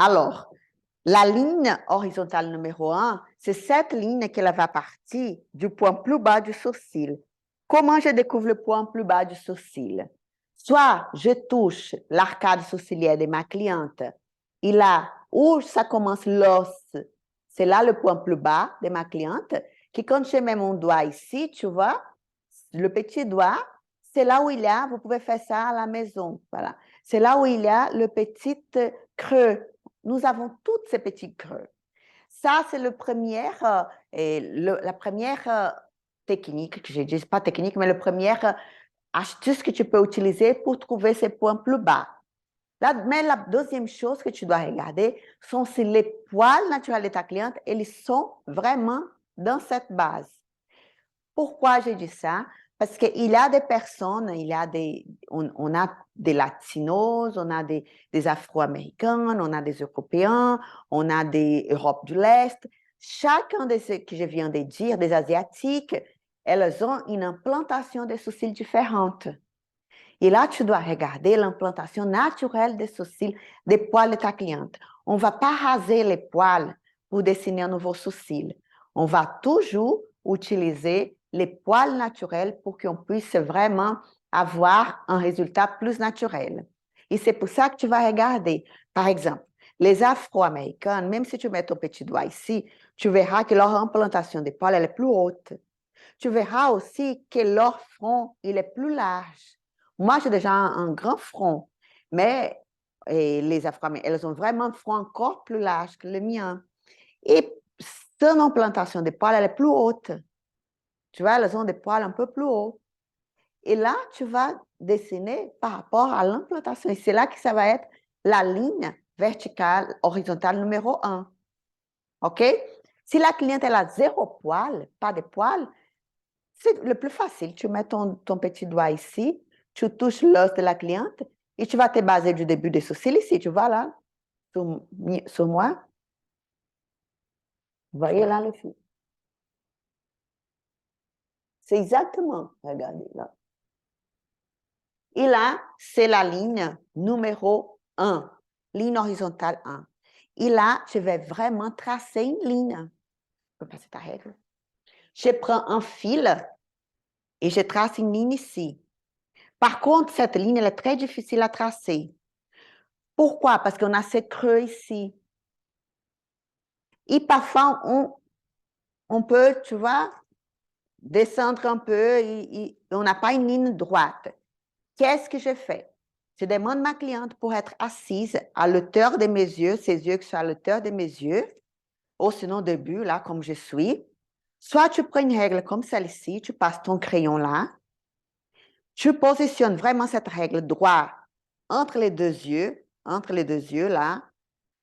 Alors, la ligne horizontale numéro 1, c'est cette ligne qui va partir du point plus bas du sourcil. Comment je découvre le point plus bas du sourcil? Soit je touche l'arcade sourcilière de ma cliente, et là où ça commence l'os, c'est là le point plus bas de ma cliente, que quand je mets mon doigt ici, tu vois, le petit doigt, c'est là où il y a, vous pouvez faire ça à la maison, voilà. C'est là où il y a le petit creux. Nous avons tous ces petits creux. Ça, c'est la première technique, que je dis pas technique, mais la première astuce que tu peux utiliser pour trouver ces points plus bas. Mais la deuxième chose que tu dois regarder sont si les poils naturels de ta cliente, ils sont vraiment dans cette base. Pourquoi j'ai dit ça? Parce qu'il y a des personnes, on a des latinos, on a des afro-américains, on a des européens, on a des Europes de l'Est. Chacun de ceux que je viens de dire, des asiatiques, elles ont une implantation de sourcils différente. Et là, tu dois regarder l'implantation naturelle des sourcils, des poils de ta cliente. On ne va pas raser les poils pour dessiner un nouveau sourcil. On va toujours utiliser les poils naturels pour qu'on puisse vraiment avoir un résultat plus naturel. Et c'est pour ça que tu vas regarder. Par exemple, les Afro-Américains, même si tu mets ton petit doigt ici, tu verras que leur implantation des poils elle est plus haute. Tu verras aussi que leur front il est plus large. Moi, j'ai déjà un grand front, mais les Afro-Américains, elles ont vraiment un front encore plus large que le mien. Et son implantation des poils, elle est plus haute. Tu vois, elles ont des poils un peu plus hauts. Et là, tu vas dessiner par rapport à l'implantation. Et c'est là que ça va être la ligne verticale, horizontale numéro 1. OK? Si la cliente, elle a 0 poil, pas de poils, c'est le plus facile. Tu mets ton petit doigt ici, tu touches l'os de la cliente et tu vas te baser du début des sourcils ici. Tu vois là, sur moi. Vous voyez là le fil. C'est exactement, regardez là. Et là, c'est la ligne numéro 1, ligne horizontale 1. Et là, je vais vraiment tracer une ligne. Je peux passer ta règle. Je prends un fil et je trace une ligne ici. Par contre, cette ligne, elle est très difficile à tracer. Pourquoi? Parce qu'on a ces creux ici. Et parfois, on peut, tu vois, descendre un peu et on n'a pas une ligne droite. Qu'est-ce que je fais? Je demande à ma cliente pour être assise à l'auteur de mes yeux, ses yeux qui sont à l'auteur de mes yeux, ou sinon debout, là, comme je suis. Soit tu prends une règle comme celle-ci, tu passes ton crayon là, tu positionnes vraiment cette règle droite entre les deux yeux, là.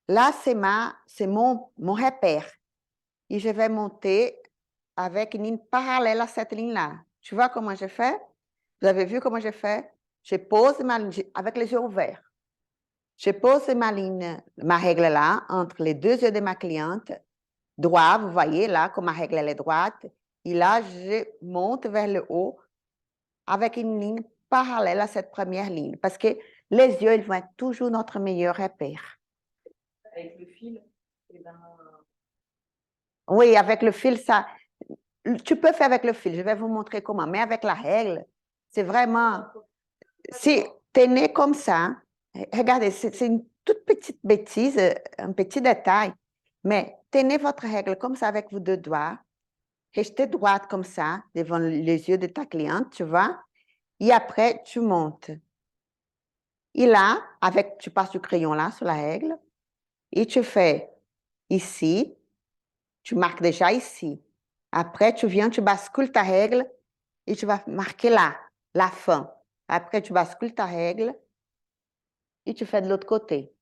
Là, c'est mon repère. Et je vais monter avec une ligne parallèle à cette ligne-là. Tu vois comment je fais? Vous avez vu comment je fais? Je pose ma ligne avec les yeux ouverts. Je pose ma règle là, entre les deux yeux de ma cliente, droit, vous voyez là, comme ma règle elle est droite. Et là, je monte vers le haut avec une ligne parallèle à cette première ligne. Parce que les yeux, ils vont être toujours notre meilleur repère. Avec le fil, eh ben... Oui, avec le fil, ça... Tu peux faire avec le fil, je vais vous montrer comment. Mais avec la règle, c'est vraiment... Si tu es né comme ça, regardez, c'est une toute petite bêtise, un petit détail, mais tenez votre règle comme ça avec vos deux doigts, restez droite comme ça, devant les yeux de ta cliente, tu vois, et après, tu montes. Et là, tu passes du crayon là sur la règle, et tu fais ici, tu marques déjà ici. Après, tu viens, tu bascules ta règle et tu vas marquer là, la fin. Après, tu bascules ta règle et tu fais de l'autre côté.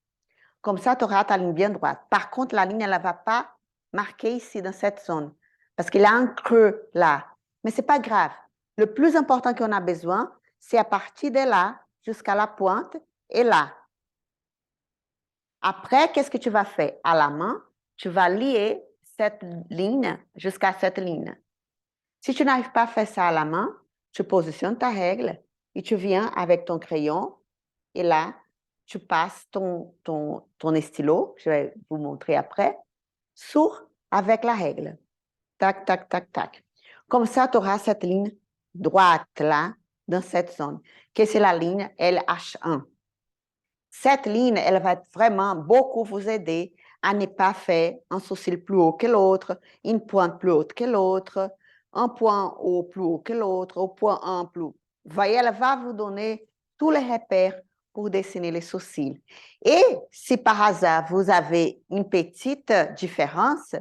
Comme ça, tu auras ta ligne bien droite. Par contre, la ligne, elle ne va pas marquer ici, dans cette zone, parce qu'il y a un creux là. Mais ce n'est pas grave. Le plus important qu'on a besoin, c'est à partir de là jusqu'à la pointe et là. Après, qu'est-ce que tu vas faire? À la main, tu vas lier cette ligne jusqu'à cette ligne. Si tu n'arrives pas à faire ça à la main, tu positionnes ta règle et tu viens avec ton crayon et là, tu passes ton stylo, je vais vous montrer après, avec la règle. Tac, tac, tac, tac. Comme ça, tu auras cette ligne droite là, dans cette zone, que c'est la ligne LH1. Cette ligne, elle va vraiment beaucoup vous aider à ne pas faire un sourcil plus haut que l'autre, une pointe plus haute que l'autre, un point haut plus haut que l'autre, au point 1 plus haut. Voyez, elle va vous donner tous les repères pour dessiner les sourcils. Et si par hasard, vous avez une petite différence,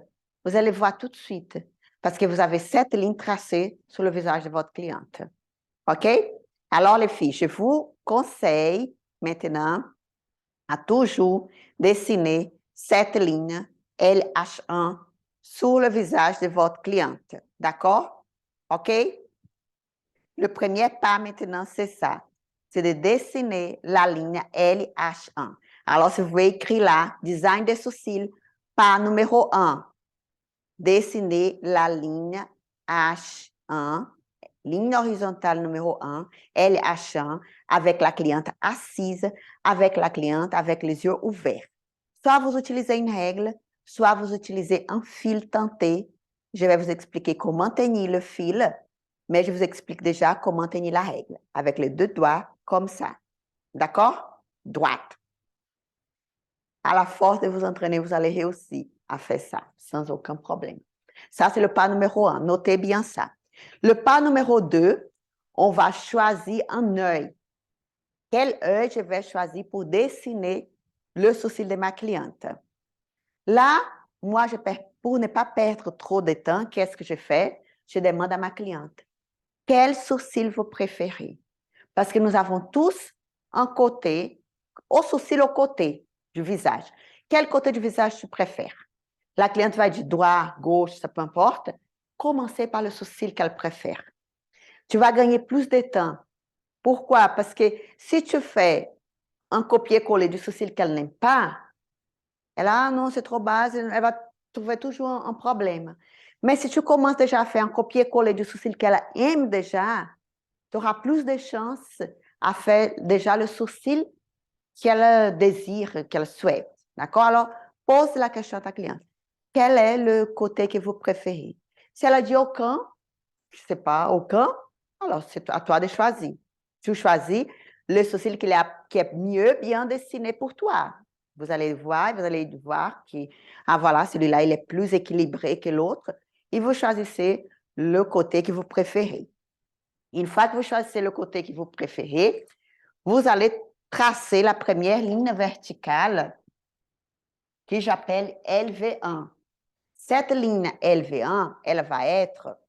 vous allez voir tout de suite, parce que vous avez cette ligne tracée sur le visage de votre cliente. OK? Alors, les filles, je vous conseille maintenant à toujours dessiner cette ligne LH1 sur le visage de votre cliente. D'accord? OK? Le premier pas maintenant, c'est ça. C'est de dessiner la ligne LH1. Alors, si vous voulez écrire là, design des sourcils, pas numéro 1. Dessiner la ligne H1, ligne horizontale numéro 1, LH1, avec la cliente assise, avec la cliente avec les yeux ouverts. Soit vous utilisez une règle, soit vous utilisez un fil tenté. Je vais vous expliquer comment tenir le fil, mais je vous explique déjà comment tenir la règle, avec les deux doigts, comme ça. D'accord? Droite. À la force de vous entraîner, vous allez réussir à faire ça, sans aucun problème. Ça, c'est le pas numéro 1. Notez bien ça. Le pas numéro 2, on va choisir un œil. Quel œil je vais choisir pour dessiner le sourcil de ma cliente? Là, moi, pour ne pas perdre trop de temps, qu'est-ce que je fais? Je demande à ma cliente, quel sourcil vous préférez? Parce que nous avons tous un côté, au sourcil au côté du visage. Quel côté du visage tu préfères? La cliente va dire droit, gauche, ça peu importe. Commencez par le sourcil qu'elle préfère. Tu vas gagner plus de temps. Pourquoi? Parce que si tu fais un copier-coller du sourcil qu'elle n'aime pas, elle a, ah non, c'est trop bas, elle va trouver toujours un problème. Mais si tu commences déjà à faire un copier-coller du sourcil qu'elle aime déjà, tu auras plus de chances à faire déjà le sourcil qu'elle désire, qu'elle souhaite. D'accord? Alors, pose la question à ta cliente. Quel est le côté que vous préférez? Si elle a dit aucun, je ne sais pas, aucun, alors c'est à toi de choisir. Tu choisis le sourcil qui est mieux bien dessiné pour toi. Vous allez voir que, ah voilà, celui-là, il est plus équilibré que l'autre. Et vous choisissez le côté que vous préférez. Une fois que vous choisissez le côté que vous préférez, vous allez tracer la première ligne verticale que j'appelle LV1. Cette ligne LV1, elle va être,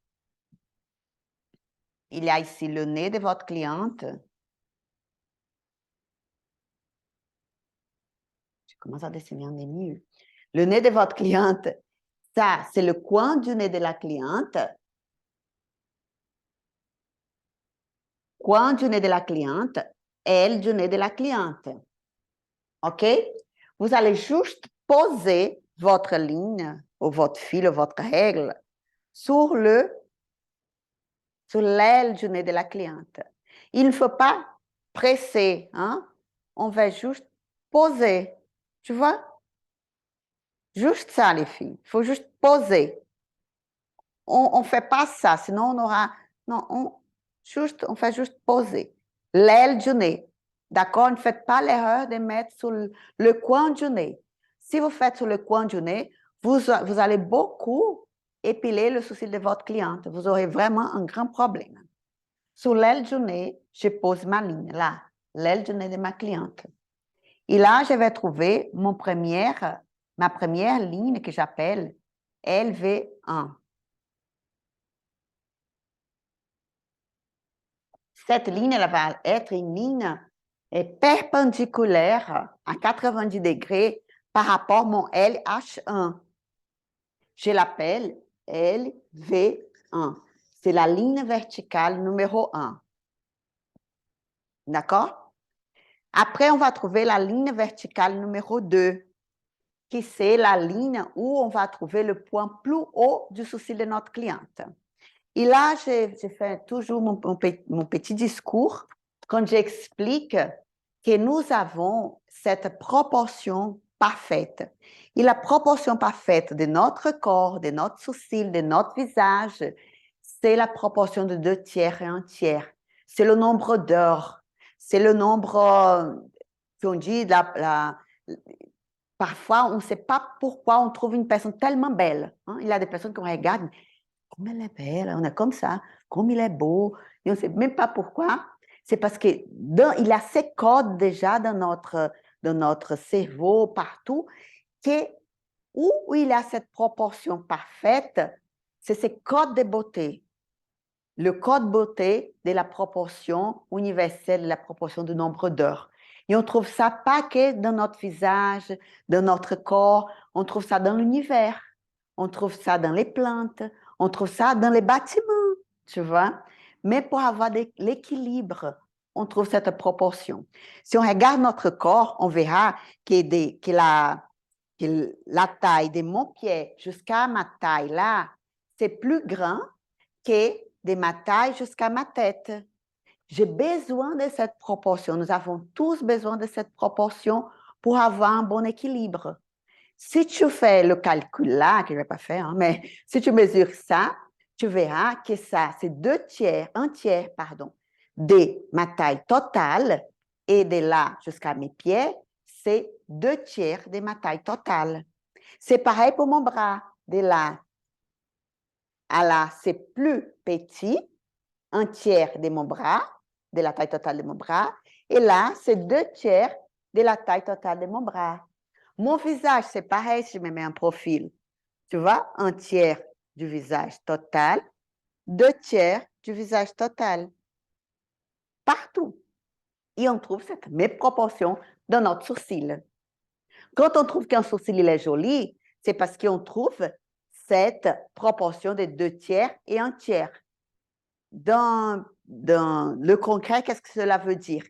il y a ici le nez de votre cliente. Je commence à dessiner un nez mieux. Le nez de votre cliente, ça, c'est le coin du nez de la cliente. Coin du nez de la cliente, aile du nez de la cliente. OK? Vous allez juste poser votre ligne, ou votre fil, ou votre règle, sur l'aile du nez de la cliente. Il ne faut pas presser, hein? On va juste poser. Tu vois? Juste ça, les filles. Il faut juste poser. On ne fait pas ça, sinon on aura... Non, on fait juste poser. L'aile du nez. D'accord? Ne faites pas l'erreur de mettre sur le coin du nez. Si vous faites sur le coin du nez, vous allez beaucoup épiler le sourcil de votre cliente. Vous aurez vraiment un grand problème. Sur l'aile du nez, je pose ma ligne, là, l'aile du nez de ma cliente. Et là, je vais trouver ma première ligne que j'appelle LV1. Cette ligne, elle va être une ligne perpendiculaire à 90 degrés par rapport à mon LH1. Je l'appelle LV1. C'est la ligne verticale numéro 1. D'accord? Après, on va trouver la ligne verticale numéro 2, qui c'est la ligne où on va trouver le point plus haut du sourcil de notre cliente. Et là, je fais toujours mon petit discours quand j'explique que nous avons cette proportion parfaite. Et la proportion parfaite de notre corps, de notre sourcil, de notre visage, c'est la proportion de 2/3 et 1/3. C'est le nombre d'heures. C'est le nombre qu'on dit, parfois, on ne sait pas pourquoi on trouve une personne tellement belle. Hein? Il y a des personnes qu'on regarde, comme elle est belle, on est comme ça, comme il est beau, et on ne sait même pas pourquoi. C'est parce qu'il a ces codes déjà dans notre cerveau, partout, que où il a cette proportion parfaite, c'est ces codes de beauté. Le code beauté de la proportion universelle, de la proportion du nombre d'heures. Et on trouve ça pas que dans notre visage, dans notre corps, on trouve ça dans l'univers, on trouve ça dans les plantes, on trouve ça dans les bâtiments, tu vois. Mais pour avoir l'équilibre, on trouve cette proportion. Si on regarde notre corps, on verra que la taille de mon pied jusqu'à ma taille là, c'est plus grand que de ma taille jusqu'à ma tête. J'ai besoin de cette proportion. Nous avons tous besoin de cette proportion pour avoir un bon équilibre. Si tu fais le calcul là, que je ne vais pas faire, hein, mais si tu mesures ça, tu verras que ça, c'est 2/3, 1/3, pardon, de ma taille totale et de là jusqu'à mes pieds, c'est 2/3 de ma taille totale. C'est pareil pour mon bras. De là à là, c'est plus petit, 1/3 de mon bras, de la taille totale de mon bras. Et là, c'est 2/3 de la taille totale de mon bras. Mon visage, c'est pareil si je me mets un profil. Tu vois, 1/3 du visage total, 2/3 du visage total. Partout. Et on trouve cette même proportion dans notre sourcil. Quand on trouve qu'un sourcil il est joli, c'est parce qu'on trouve cette proportion de 2/3 et 1/3. Dans le concret, qu'est-ce que cela veut dire?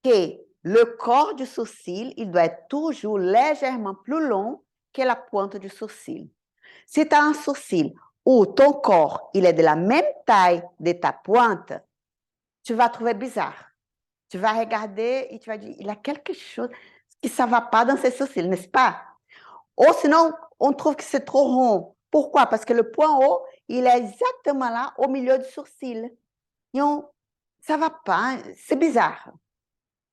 Que le corps du sourcil, il doit être toujours légèrement plus long que la pointe du sourcil. Si tu as un sourcil où ton corps, il est de la même taille de ta pointe, tu vas trouver bizarre. Tu vas regarder et tu vas dire, il y a quelque chose qui ne va pas dans ces sourcils, n'est-ce pas? Ou sinon, on trouve que c'est trop rond. Pourquoi? Parce que le point haut, il est exactement là, au milieu du sourcil. Et ça ne va pas, c'est bizarre.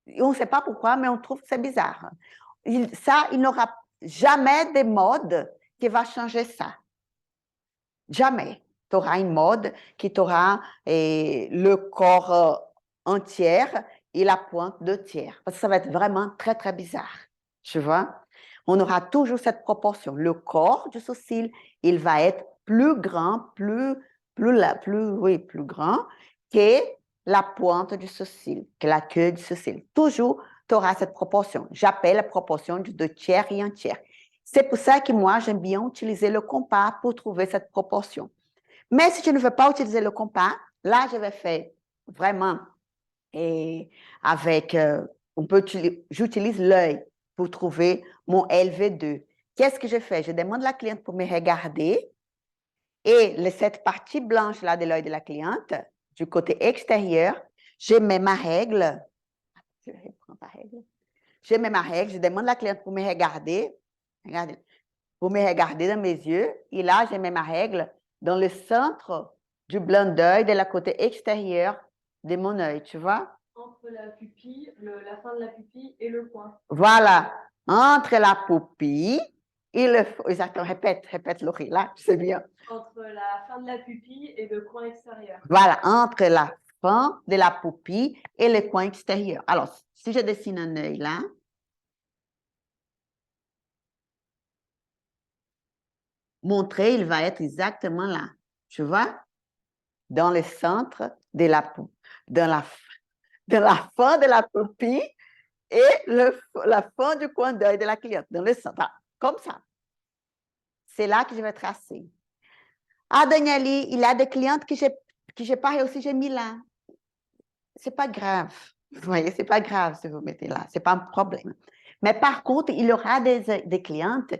Et on ne sait pas pourquoi, mais on trouve que c'est bizarre. Il n'aura jamais de mode qui va changer ça. Jamais. Tu auras une mode qui t'aura le corps entier et la pointe 2/3. Parce que ça va être vraiment très, très bizarre. Tu vois? On aura toujours cette proportion. Le corps du sourcil, il va être plus grand, plus grand que la pointe du sourcil, que la queue du sourcil. Toujours, tu auras cette proportion. J'appelle la proportion du 2/3 et 1/3. C'est pour ça que moi, j'aime bien utiliser le compas pour trouver cette proportion. Mais si tu ne veux pas utiliser le compas, là, je vais faire vraiment avec, j'utilise l'œil pour trouver mon LV2. Qu'est-ce que je fais? Je demande à la cliente pour me regarder et cette partie blanche là de l'œil de la cliente, du côté extérieur, je mets ma règle. Je reprends ma règle. Je mets ma règle, je demande à la cliente pour me regarder. Regardez, pour me regarder dans mes yeux. Et là, je mets ma règle dans le centre du blanc d'œil de la côté extérieur de mon œil, tu vois? Entre la pupille, la fin de la pupille et le coin. Voilà, entre la pupille et le... Exactement, répète Laurie, là, c'est bien. Entre la fin de la pupille et le coin extérieur. Voilà, entre la fin de la pupille et le coin extérieur. Alors, si je dessine un œil là, mon trait, il va être exactement là. Tu vois? Dans le centre de la fin de la pupille et la fin du coin d'œil de la cliente, dans le centre. Voilà, comme ça. C'est là que je vais tracer. Ah, Danieli, il y a des clientes que j'ai pas réussi, j'ai mis là. C'est pas grave. Vous voyez, c'est pas grave si vous mettez là. C'est pas un problème. Mais par contre, il y aura des clientes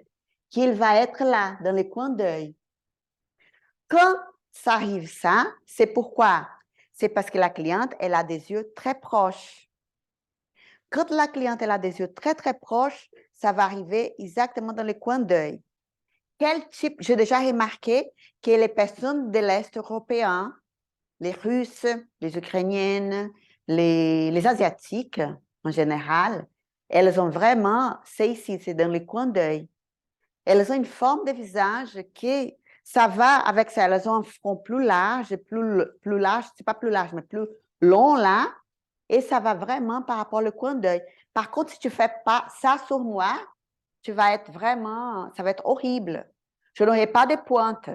qui va être là, dans les coins d'œil. Quand ça arrive ça, c'est pourquoi? C'est parce que la cliente, elle a des yeux très proches. Quand la cliente elle a des yeux très, très proches, ça va arriver exactement dans les coins d'œil. Quel type, j'ai déjà remarqué que les personnes de l'Est européen, les Russes, les Ukrainiennes, les Asiatiques en général, elles ont vraiment, c'est ici, c'est dans les coins d'œil. Elles ont une forme de visage qui, ça va avec ça. Elles ont un front plus large, plus large, c'est pas plus large, mais plus long là, et ça va vraiment par rapport au coin d'œil. Par contre, si tu fais pas ça sur moi, tu vas être vraiment, ça va être horrible. Je n'aurai pas de pointe,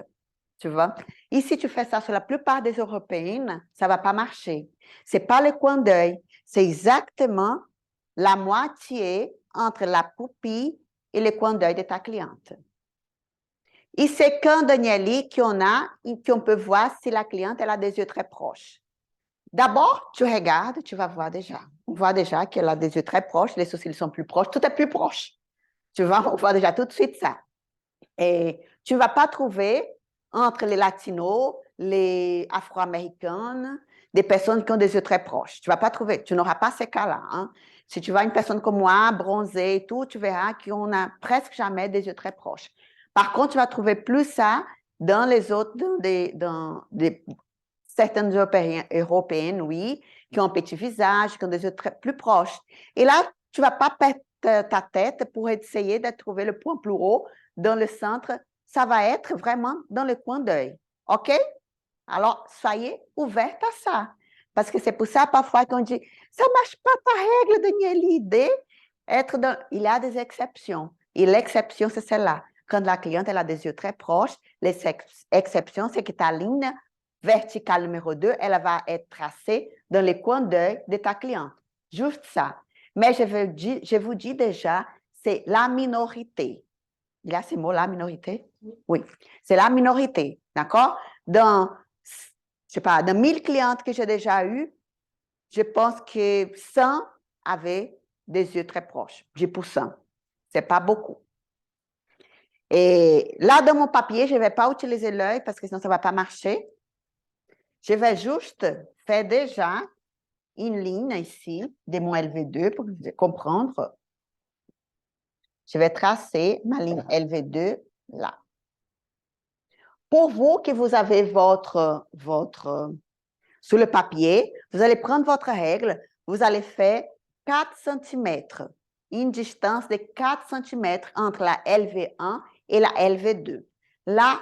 tu vois. Ici, tu fais ça sur la plupart des Européennes, ça va pas marcher. C'est pas le coin d'œil, c'est exactement la moitié entre la pupille et le coin d'œil de ta cliente. Et c'est qu'un Danieli qu'on peut voir si la cliente elle a des yeux très proches. D'abord, tu regardes, tu vas voir déjà. On voit déjà qu'elle a des yeux très proches, les sourcils sont plus proches, tout est plus proche. Tu vois, on voit déjà tout de suite ça. Et tu ne vas pas trouver entre les latinos, les afro-américaines, des personnes qui ont des yeux très proches. Tu ne vas pas trouver, tu n'auras pas ces cas-là. Hein. Si tu vois une personne comme moi, bronzée et tout, tu verras qu'on n'a presque jamais des yeux très proches. Par contre, tu vas trouver plus ça dans les autres, dans certaines européennes, oui, qui ont un petit visage, qui ont des yeux plus proches. Et là, tu ne vas pas perdre ta tête pour essayer de trouver le point plus haut dans le centre. Ça va être vraiment dans le coin d'œil. OK? Alors, soyez ouverte à ça. Parce que c'est pour ça, parfois, qu'on dit, ça ne marche pas ta règle, Danielle, l'idée. Il y a des exceptions. Et l'exception, c'est celle-là. Quand la cliente elle a des yeux très proches, l'exception, c'est que ta ligne verticale numéro 2, elle va être tracée dans les coins d'œil de ta cliente. Juste ça. Mais je vous dis déjà, c'est la minorité. Il y a ces mots, la minorité? Oui, c'est la minorité, d'accord? Dans, je sais pas, dans 1000 clientes que j'ai déjà eues, je pense que 100 avaient des yeux très proches, 10%. C'est pas beaucoup. Et là, dans mon papier, je ne vais pas utiliser l'œil parce que sinon, ça ne va pas marcher. Je vais juste faire déjà une ligne ici de mon LV2 pour comprendre. Je vais tracer ma ligne LV2 là. Pour vous que vous avez sur le papier, vous allez prendre votre règle, vous allez faire 4 cm, une distance de 4 cm entre la LV1 et la LV2. Là,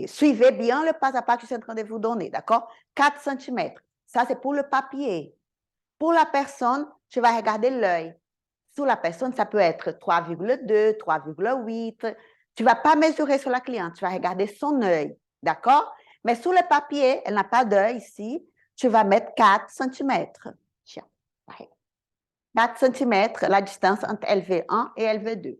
suivez bien le pas à pas que je suis en train de vous donner, d'accord? 4 cm. Ça, c'est pour le papier. Pour la personne, je vais regarder l'œil. Sur la personne, ça peut être 3,2, 3,8. Tu ne vas pas mesurer sur la cliente, tu vas regarder son œil, d'accord? Mais sur le papier, elle n'a pas d'œil ici, tu vas mettre 4 cm. 4 cm, la distance entre LV1 et LV2.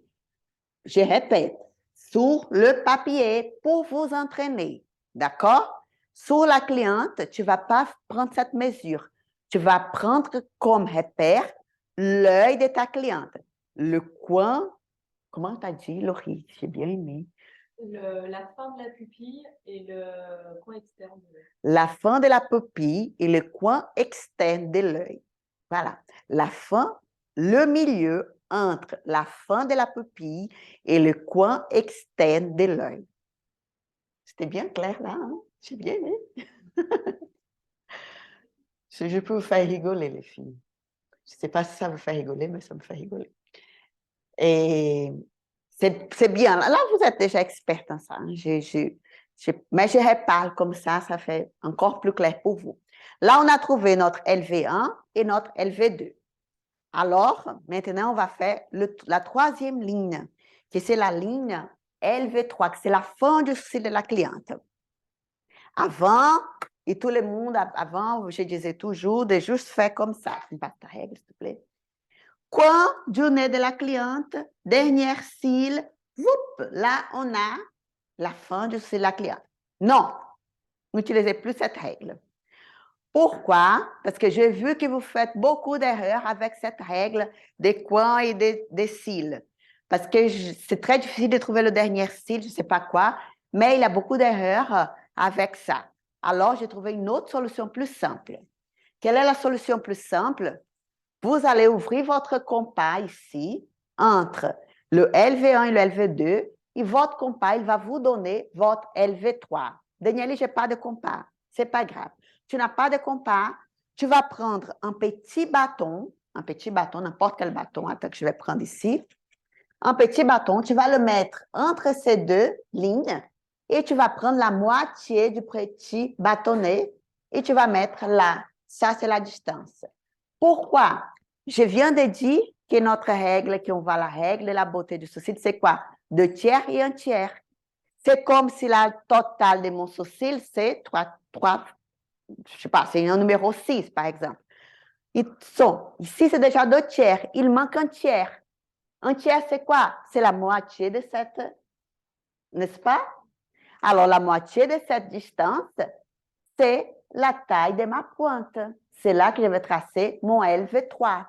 Je répète, sur le papier pour vous entraîner, d'accord? Sur la cliente, tu ne vas pas prendre cette mesure. Tu vas prendre comme repère l'œil de ta cliente. Le coin, comment tu as dit, Laurie? J'ai bien aimé. La fin de la pupille et le coin externe de l'œil. La fin de la pupille et le coin externe de l'œil. Voilà. La fin, le milieu entre la fin de la pupille et le coin externe de l'œil. C'était bien clair là, hein? J'ai bien aimé. Je peux vous faire rigoler, les filles. Je ne sais pas si ça vous fait rigoler, mais ça me fait rigoler. Et c'est bien. Là, vous êtes déjà experte en ça. Hein? Mais je reparle comme ça fait encore plus clair pour vous. Là, on a trouvé notre LV1 et notre LV2. Alors, maintenant, on va faire la troisième ligne, qui c'est la ligne LV3, qui c'est la fin du sourcil de la cliente. Avant, et tout le monde, avant, je disais toujours de juste faire comme ça. Pas ta règle, s'il te plaît. Coin du nez de la cliente, dernière cils, whoop, là, on a la fin du sourcil de la cliente. Non, n'utilisez plus cette règle. Pourquoi? Parce que j'ai vu que vous faites beaucoup d'erreurs avec cette règle des coins et des cils. Parce que c'est très difficile de trouver le dernier cil, je ne sais pas quoi, mais il y a beaucoup d'erreurs avec ça. Alors, j'ai trouvé une autre solution plus simple. Quelle est la solution plus simple? Vous allez ouvrir votre compas ici, entre le LV1 et le LV2, et votre compas, il va vous donner votre LV3. Danieli, je n'ai pas de compas. Ce n'est pas grave. Tu n'as pas de compas, tu vas prendre un petit bâton, n'importe quel bâton, attends que je vais prendre ici. Un petit bâton, tu vas le mettre entre ces deux lignes et tu vas prendre la moitié du petit bâtonnet et tu vas mettre là. Ça, c'est la distance. Pourquoi? Je viens de dire que notre règle, qu'on va la règle et la beauté du sourcil, c'est quoi? 2/3 et 1/3. C'est comme si la totale de mon sourcil, c'est 3, je sais pas, c'est un numéro 6, par exemple. Ici, c'est déjà 2/3. Il manque 1/3. 1/3, c'est quoi? C'est la moitié de cette, n'est-ce pas? Alors, la moitié de cette distance, c'est la taille de ma pointe. C'est là que je vais tracer mon LV3.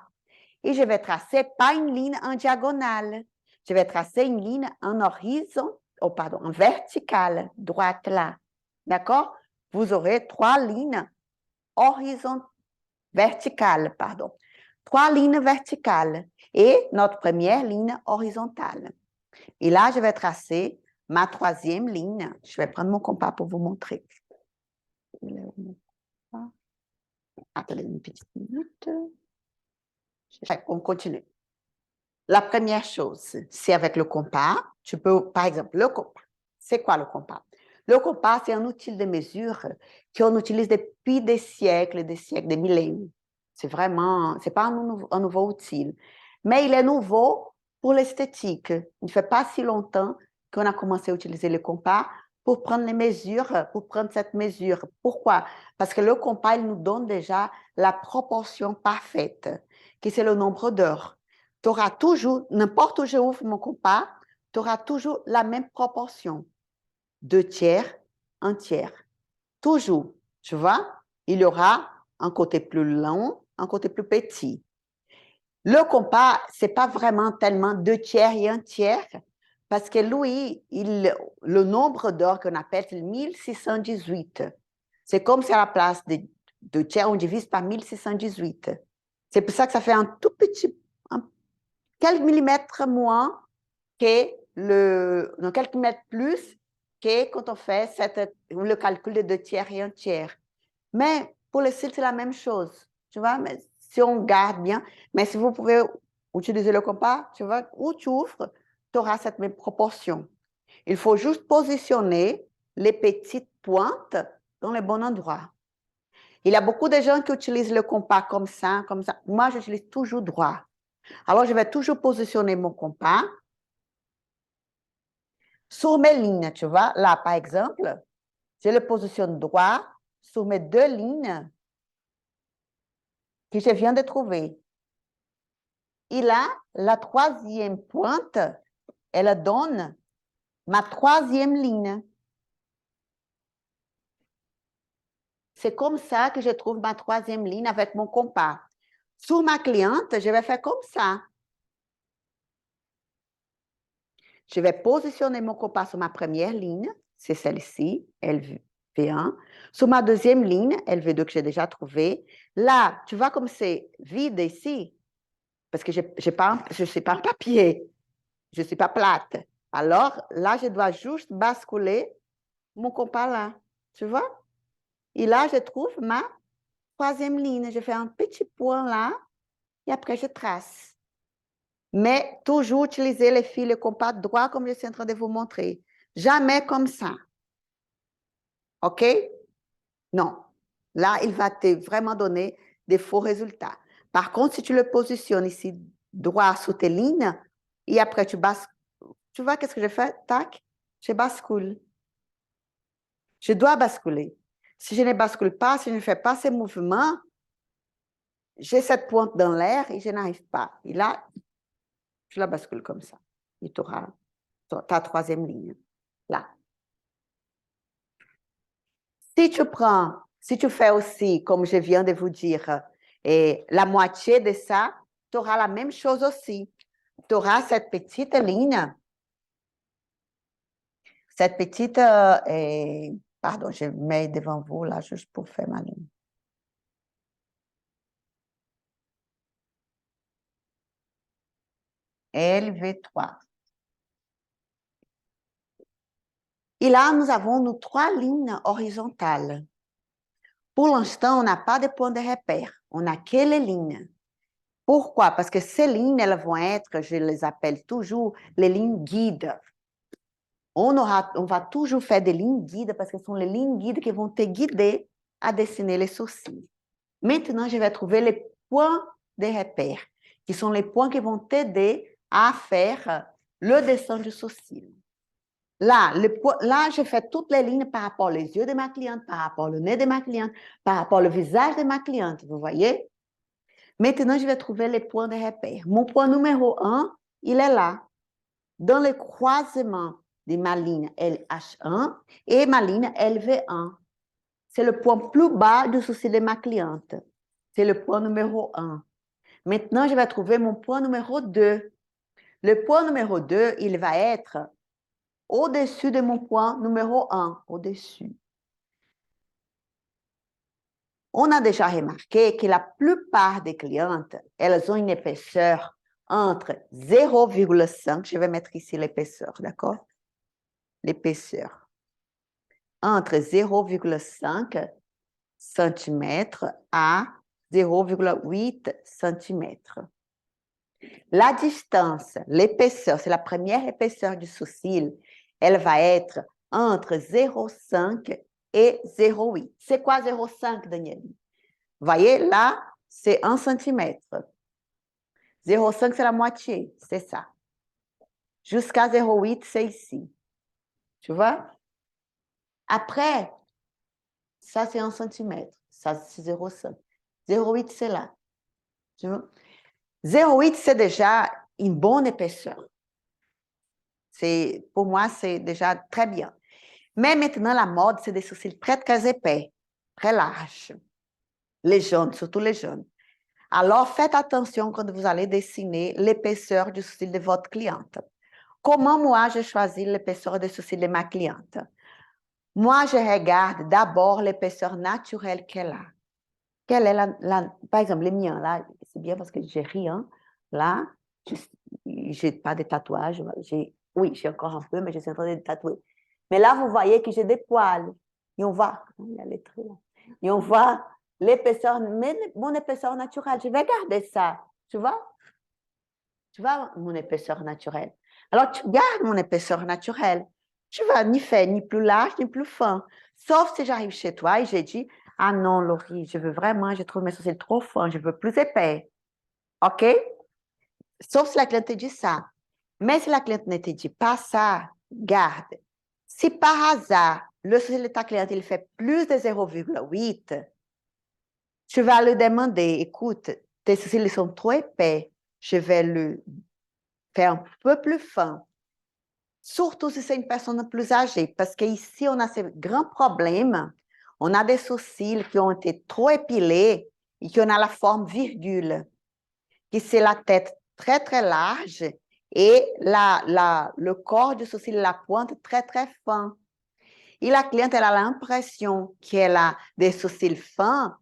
Et je vais tracer pas une ligne en diagonale. Je vais tracer une ligne en horizon, en verticale, droite là. D'accord? Vous aurez 3 lignes verticales, pardon. 3 lignes verticales et notre première ligne horizontale. Et là, je vais tracer ma 3e ligne. Je vais prendre mon compas pour vous montrer. Attendez une petite minute. On continue. La première chose, c'est avec le compas. Tu peux, par exemple, le compas. C'est quoi le compas? Le compas, c'est un outil de mesure qu'on utilise depuis des siècles, des millénaires. C'est vraiment, c'est pas un nouveau outil. Mais il est nouveau pour l'esthétique. Il ne fait pas si longtemps qu'on a commencé à utiliser le compas pour prendre les mesures, pour prendre cette mesure. Pourquoi? Parce que le compas, il nous donne déjà la proportion parfaite, qui c'est le nombre d'heures. Tu auras toujours, n'importe où je ouvre mon compas, tu auras toujours la même proportion. 2/3, 1/3. Toujours, tu vois? Il y aura un côté plus long, un côté plus petit. Le compas, ce n'est pas vraiment tellement 2/3 et 1/3, parce que lui, le nombre d'heures qu'on appelle, c'est 1618. C'est comme si à la place de 2/3, on divise par 1618. C'est pour ça que ça fait un tout petit, quelques millimètres moins que quelques mètres plus que quand on fait le calcul de 2/3 et 1/3. Mais pour le style, c'est la même chose. Tu vois, mais si on garde bien, mais si vous pouvez utiliser le compas, tu vois, où tu ouvres, tu auras cette même proportion. Il faut juste positionner les petites pointes dans le bon endroit. Il y a beaucoup de gens qui utilisent le compas comme ça, comme ça. Moi, j'utilise toujours droit. Alors, je vais toujours positionner mon compas sur mes lignes, tu vois. Là, par exemple, je le positionne droit sur mes 2 lignes que je viens de trouver. Et là, la 3e pointe, elle donne ma 3e ligne. C'est comme ça que je trouve ma 3e ligne avec mon compas. Sur ma cliente, je vais faire comme ça. Je vais positionner mon compas sur ma première ligne, c'est celle-ci, LV1. Sur ma 2e ligne, LV2 que j'ai déjà trouvée. Là, tu vois comme c'est vide ici, parce que je ne suis pas en papier, je ne suis pas plate. Alors, là, je dois juste basculer mon compas là, tu vois? Et là, je trouve ma 3e ligne. Je fais un petit point là, et après, je trace. Mais toujours utiliser les fils, le compas droit comme je suis en train de vous montrer. Jamais comme ça. OK? Non. Là, il va te vraiment donner des faux résultats. Par contre, si tu le positionnes ici droit sur tes lignes, et après tu bascules, tu vois qu'est-ce que je fais? Tac, je bascule. Je dois basculer. Si je ne bascule pas, si je ne fais pas ces mouvements, j'ai cette pointe dans l'air et je n'arrive pas. Et là, je la bascule comme ça. Et tu auras ta 3e ligne. Là. Si tu fais aussi, comme je viens de vous dire, la moitié de ça, tu auras la même chose aussi. Tu auras cette petite ligne, cette petite, pardon, je mets devant vous là juste pour faire ma ligne. LV3. Et là, nous avons nos 3 lignes horizontales. Pour l'instant, on n'a pas de point de repère. On n'a que les lignes. Pourquoi? Parce que ces lignes, elles vont être, je les appelle toujours, les lignes guides. On va toujours faire des lignes guides parce que ce sont les lignes guides qui vont te guider à dessiner les sourcils. Maintenant, je vais trouver les points de repère, qui sont les points qui vont t'aider à faire le dessin du sourcil. Là, je fais toutes les lignes par rapport aux yeux de ma cliente, par rapport au nez de ma cliente, par rapport au visage de ma cliente, vous voyez? Maintenant, je vais trouver les points de repère. Mon point numéro 1, il est là, dans le croisement de ma ligne LH1 et ma ligne LV1. C'est le point plus bas du sourcil de ma cliente. C'est le point numéro 1. Maintenant, je vais trouver mon point numéro 2. Le point numéro 2, il va être au-dessus de mon point numéro 1, au-dessus. On a déjà remarqué que la plupart des clientes, elles ont une épaisseur entre 0,5, je vais mettre ici l'épaisseur, d'accord? L'épaisseur. Entre 0,5 cm à 0,8 cm. La distance, l'épaisseur, c'est la première épaisseur du sourcil, elle va être entre 0,5 et 0,8. C'est quoi 0,5, Daniel? Voyez, là, c'est 1 cm. 0,5, c'est la moitié, c'est ça. Jusqu'à 0,8, c'est ici. Tu vois? Après, ça, c'est 1 cm. Ça, c'est 0,5. 0,8, c'est là. Tu vois? 0,8, c'est déjà une bonne épaisseur. Pour moi, c'est déjà très bien. Mais maintenant, la mode, c'est des sourcils très, très épais, très larges. Les jeunes, surtout les jeunes. Alors, faites attention quand vous allez dessiner l'épaisseur du sourcil de votre cliente. Comment moi, je choisis l'épaisseur du sourcil de ma cliente? Moi, je regarde d'abord l'épaisseur naturelle qu'elle a. Quelle est par exemple, les miens, là, c'est bien parce que j'ai rien. Là, je n'ai pas de tatouage. Oui, j'ai encore un peu, mais je suis en train de tatouer. Mais là, vous voyez que j'ai des poils. Et on voit, il y a les traits là. Et on voit l'épaisseur, mon épaisseur naturelle. Je vais garder ça. Tu vois? Tu vois mon épaisseur naturelle. Alors, tu gardes mon épaisseur naturelle. Tu vas ni faire ni plus large, ni plus fin. Sauf si j'arrive chez toi et j'ai dit, ah non, Laurie, je trouve mes sourcils trop fins, je veux plus épais. OK? Sauf si la cliente te dit ça. Mais si la cliente ne te dit pas ça, garde. Si par hasard, le sourcil de ta cliente, il fait plus de 0,8, tu vas lui demander, écoute, tes sourcils sont trop épais, je vais le faire un peu plus fin. Surtout si c'est une personne plus âgée, parce qu'ici, on a ce grand problème. On a des sourcils qui ont été trop épilés et qui ont la forme virgule, qui c'est la tête très, très large et le corps du sourcil, la pointe très, très fin. Et la cliente, elle a l'impression qu'elle a des sourcils fins,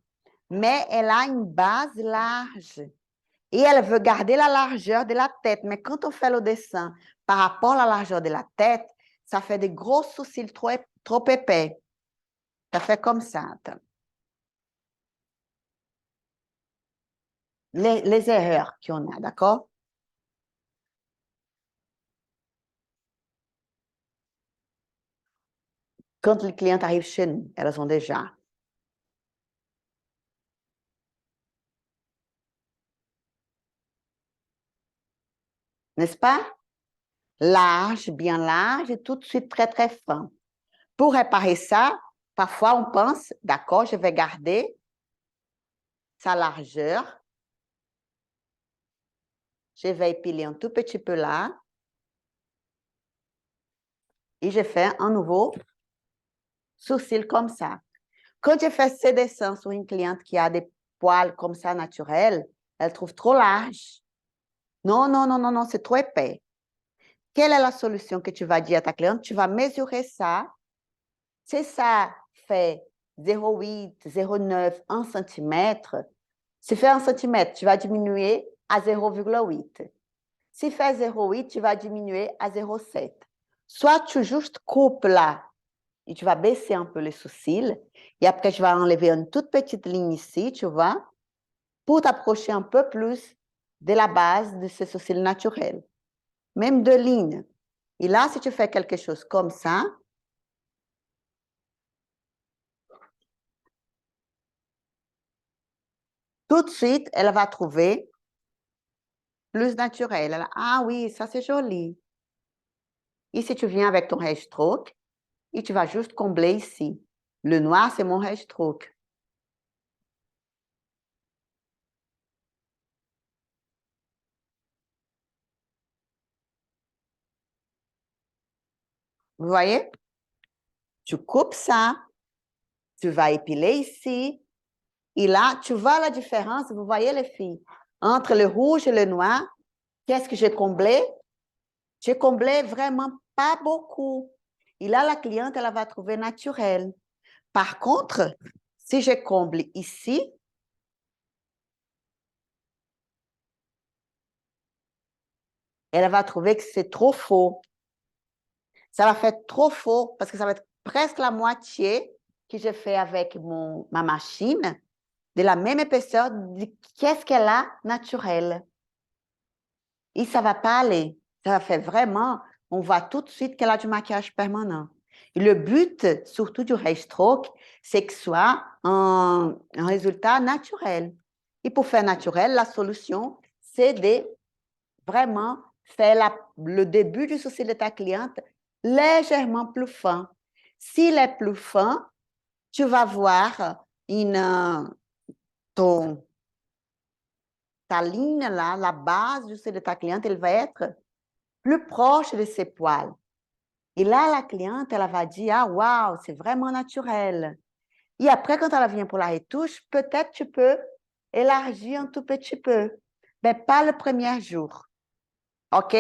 mais elle a une base large. Et elle veut garder la largeur de la tête. Mais quand on fait le dessin par rapport à la largeur de la tête, ça fait des gros sourcils trop épais. Ça fait comme ça. Les erreurs qu'on a, d'accord? Quand les clientes arrivent chez nous, elles ont déjà. N'est-ce pas? Large, bien large et tout de suite très, très fin. Pour réparer ça, parfois on pense, d'accord, je vais garder sa largeur. Je vais épiler un tout petit peu là. Et je fais un nouveau sourcil comme ça. Quand je fais ces dessins sur une cliente qui a des poils comme ça naturels, elle trouve trop large. Non, non, non, non, non, c'est trop épais. Quelle est la solution que tu vas dire à ta cliente? Tu vas mesurer ça. Si ça fait 0,8, 0,9, 1 cm, si fait 1 cm, tu vas diminuer à 0,8. Si fait 0,8, tu vas diminuer à 0,7. Soit tu juste coupes là, et tu vas baisser un peu les sourcils, et après tu vas enlever une toute petite ligne ici, tu vois, pour t'approcher un peu plus de la base de ce sourcils naturel. Même 2 lignes. Et là, si tu fais quelque chose comme ça, tout de suite, elle va trouver plus naturel. Elle, ah oui, ça c'est joli. Et si tu viens avec ton hair stroke, et tu vas juste combler ici. Le noir, c'est mon hair stroke. Vous voyez? Tu coupes ça, tu vas épiler ici, et là, tu vois la différence, vous voyez les filles, entre le rouge et le noir, qu'est-ce que j'ai comblé? J'ai comblé vraiment pas beaucoup. Et là, la cliente, elle va trouver naturel. Par contre, si je comble ici, elle va trouver que c'est trop faux. Ça va faire trop faux parce que ça va être presque la moitié que j'ai fait avec ma machine, de la même épaisseur, qu'est-ce qu'elle a naturel. Et ça ne va pas aller. Ça va faire vraiment, on voit tout de suite qu'elle a du maquillage permanent. Et le but, surtout du hair stroke, c'est que ce soit un résultat naturel. Et pour faire naturel, la solution, c'est de vraiment faire le début du sourcil de ta cliente légèrement plus fin. S'il est plus fin, tu vas voir ta ligne là, la base du sourcil de ta cliente, elle va être plus proche de ses poils. Et là, la cliente, elle va dire, ah, waouh, c'est vraiment naturel. Et après, quand elle vient pour la retouche, peut-être tu peux élargir un tout petit peu, mais pas le premier jour. OK?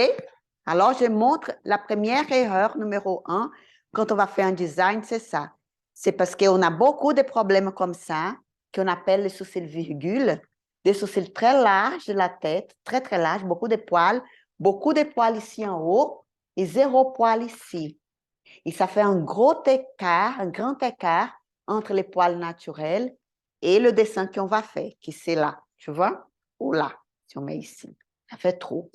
Alors, je montre la première erreur, numéro 1, quand on va faire un design, c'est ça. C'est parce qu'on a beaucoup de problèmes comme ça, qu'on appelle les sourcils virgules, des sourcils très larges de la tête, très, très larges, beaucoup de poils ici en haut et 0 poils ici. Et ça fait un gros écart, un grand écart entre les poils naturels et le dessin qu'on va faire, qui c'est là, tu vois? Ou là, si on met ici. Ça fait trop.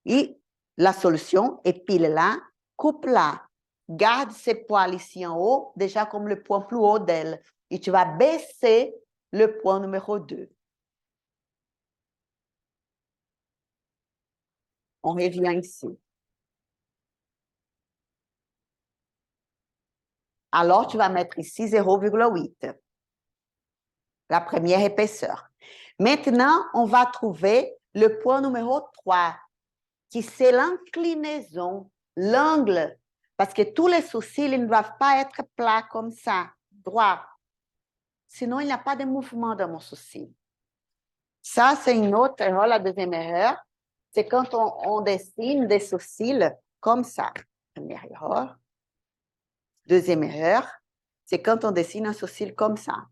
Et la solution, épile-la, coupe-la. Garde ces poils ici en haut, déjà comme le point plus haut d'elle. Et tu vas baisser le point numéro 2. On revient ici. Alors, tu vas mettre ici 0,8. La première épaisseur. Maintenant, on va trouver le point numéro 3, qui c'est l'inclinaison, l'angle. Parce que tous les sourcils ils ne doivent pas être plats comme ça, droits. Sinon, il n'y a pas de mouvement dans mon sourcil. Ça, c'est une autre erreur, la deuxième erreur. C'est quand on dessine des sourcils comme ça. Première erreur. Deuxième erreur, c'est quand on dessine un sourcil comme ça.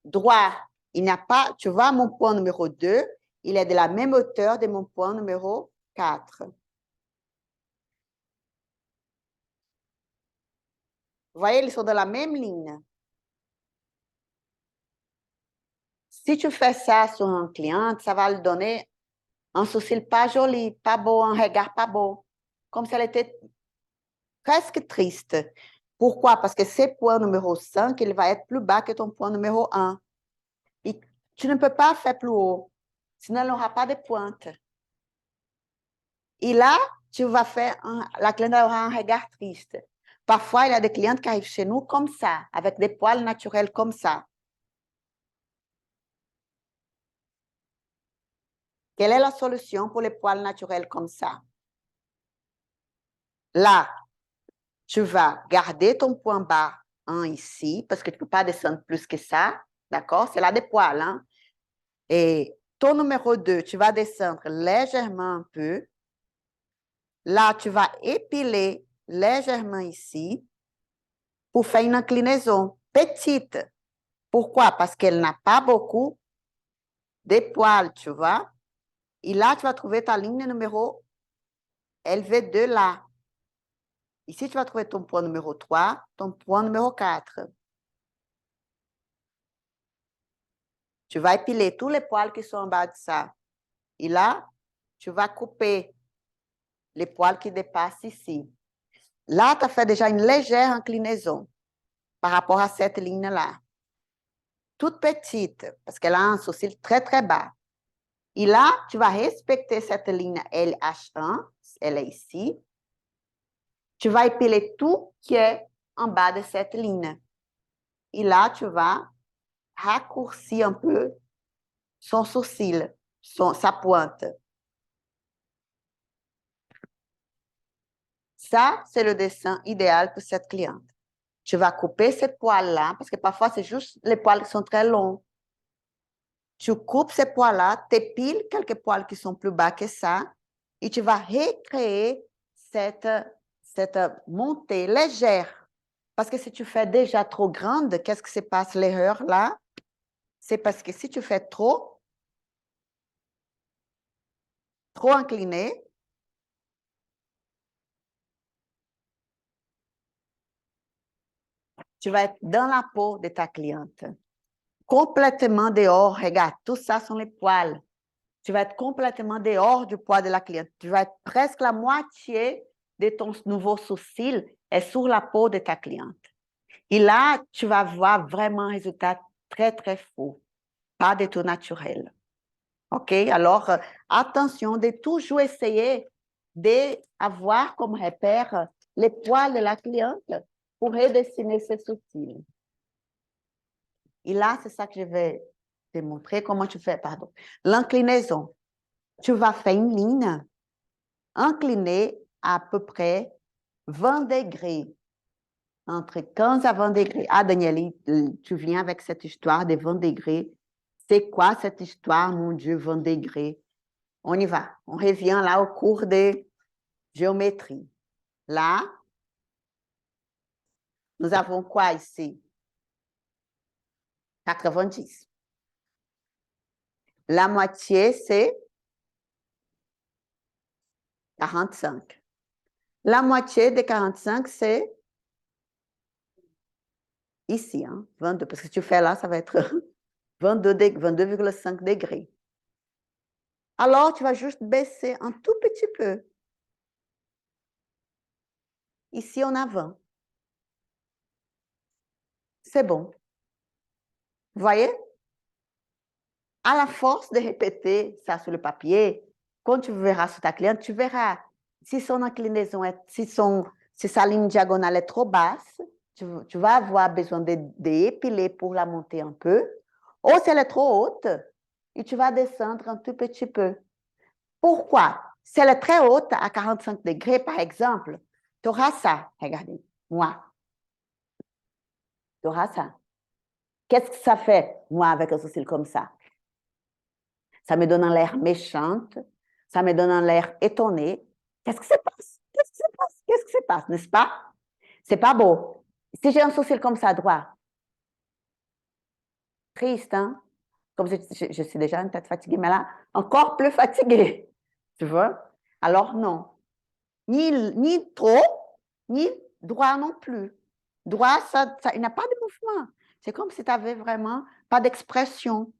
Droit, il n'y a pas, tu vois, mon point numéro 2, il est de la même hauteur de mon point numéro 4. Vous voyez, ils sont dans la même ligne. Si tu fais ça sur un client, ça va lui donner un sourcil pas joli, pas beau, un regard pas beau. Comme si elle était presque triste. Pourquoi? Parce que ce point numéro 5, il va être plus bas que ton point numéro 1. Et tu ne peux pas faire plus haut, sinon elle n'aura pas de pointe. Et là, tu vas faire, la cliente aura un regard triste. Parfois, il y a des clientes qui arrivent chez nous comme ça, avec des poils naturels comme ça. Quelle est la solution pour les poils naturels comme ça? Là, tu vas garder ton point bas ici, parce que tu ne peux pas descendre plus que ça, d'accord? C'est là des poils, hein? Et ton numéro 2, tu vas descendre légèrement un peu. Là, tu vas épiler légèrement ici pour faire une inclinaison petite. Pourquoi? Parce qu'elle n'a pas beaucoup des poils, tu vois. Et là, tu vas trouver ta ligne numéro LV2 là. Ici, tu vas trouver ton point numéro 3, ton point numéro 4. Tu vas épiler tous les poils qui sont en bas de ça. Et là, tu vas couper les poils qui dépassent ici. Là, tu as fait déjà une légère inclinaison par rapport à cette ligne-là. Toute petite, parce qu'elle a un sourcil très, très bas. Et là, tu vas respecter cette ligne LH1, elle est ici. Tu vas épiler tout qui est en bas de cette ligne. Et là, tu vas raccourcir un peu son sourcil, sa pointe. Ça, c'est le dessin idéal pour cette cliente. Tu vas couper ces poils-là, parce que parfois, c'est juste les poils qui sont très longs. Tu coupes ces poils-là, tu épiles quelques poils qui sont plus bas que ça, et tu vas recréer cette montée légère. Parce que si tu fais déjà trop grande, qu'est-ce qui se passe l'erreur là? C'est parce que si tu fais trop incliné, tu vas être dans la peau de ta cliente. Complètement dehors, regarde, tout ça sont les poils. Tu vas être complètement dehors du poids de la cliente. Tu vas être presque la moitié de ton nouveau sourcil est sur la peau de ta cliente. Et là, tu vas voir vraiment un résultat très, très faux, pas du tout naturel. OK? Alors, attention de toujours essayer d'avoir comme repère les poils de la cliente pour redessiner ses sourcils. Et là, c'est ça que je vais te montrer comment tu fais, pardon. L'inclinaison. Tu vas faire une ligne inclinée à peu près 20 degrés, entre 15 à 20 degrés. Ah, Danielle, tu viens avec cette histoire de 20 degrés. C'est quoi cette histoire, mon Dieu, 20 degrés? On y va. On revient là au cours de géométrie. Là, nous avons quoi ici? 90. La moitié, c'est 45. La moitié de 45, c'est ici, hein, 22. Parce que tu fais là, ça va être 22,5 degrés. Alors, tu vas juste baisser un tout petit peu. Ici, on a 20. C'est bon. Vous voyez? À la force de répéter ça sur le papier, quand tu verras sur ta cliente, tu verras si son inclinaison est, si sa ligne diagonale est trop basse, tu vas avoir besoin d'épiler pour la monter un peu. Ou si elle est trop haute, et tu vas descendre un tout petit peu. Pourquoi? Si elle est très haute, à 45 degrés, par exemple, tu auras ça. Regardez, moi. Tu auras ça. Qu'est-ce que ça fait, moi, avec un sourcil comme ça? Ça me donne un l'air méchante, ça me donne un l'air étonné. Qu'est-ce qui se passe? Qu'est-ce qui se passe? Qu'est-ce qui se passe, n'est-ce pas? C'est pas beau. Si j'ai un sourcil comme ça droit, triste, hein? Comme je suis déjà une tête fatiguée, mais là, encore plus fatiguée. Tu vois? Alors, non. Ni trop, ni droit non plus. Droit, il n'y a pas de mouvement. C'est comme si tu avais vraiment pas d'expression,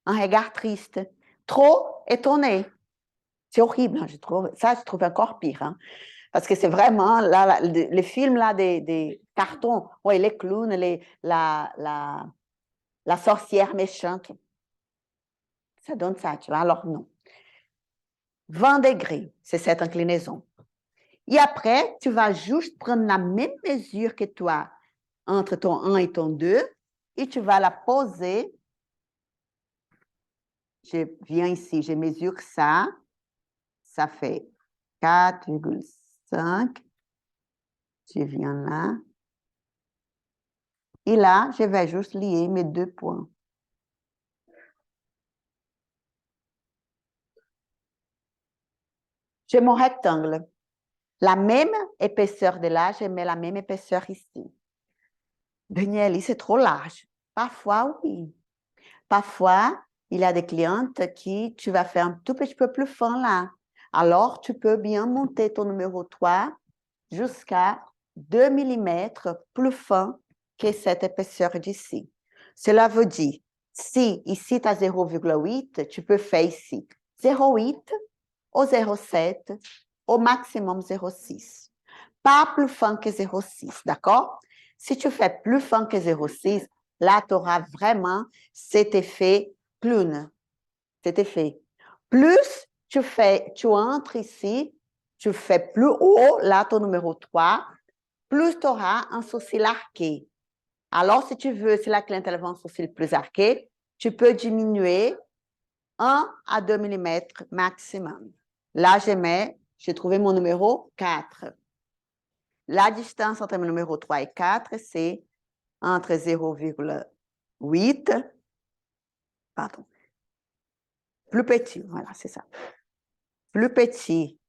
un regard triste. Trop étonné. C'est horrible, hein, je trouve. Ça, je trouve encore pire. Hein, parce que c'est vraiment, là, les films là, des cartons, ouais, les clowns, la sorcière méchante. Ça donne ça, tu vois. Alors, non. 20 degrés, c'est cette inclinaison. Et après, tu vas juste prendre la même mesure que toi entre ton 1 et ton 2 et tu vas la poser. Je viens ici, je mesure ça. Ça fait 4,5. Je viens là. Et là, je vais juste lier mes deux points. J'ai mon rectangle. La même épaisseur de là, je mets la même épaisseur ici. Danielle, c'est trop large. Parfois, oui. Parfois, il y a des clientes qui, tu vas faire un tout petit peu plus fin là. Alors, tu peux bien monter ton numéro 3 jusqu'à 2 mm plus fin que cette épaisseur d'ici. Cela veut dire, si ici tu as 0,8, tu peux faire ici 0,8 ou 0,7, au maximum 0,6. Pas plus fin que 0,6, d'accord? Si tu fais plus fin que 0,6, là, tu auras vraiment cet effet clown, cet effet. Plus tu entres ici, tu fais plus haut, là, ton numéro 3, plus tu auras un sourcil arqué. Alors, si tu veux, si la cliente elle veut un sourcil plus arqué, tu peux diminuer 1 à 2 mm maximum. Là, j'ai trouvé mon numéro 4. La distance entre mon numéro 3 et 4, c'est entre 0,8, pardon, plus petit, voilà, c'est ça. Plus petit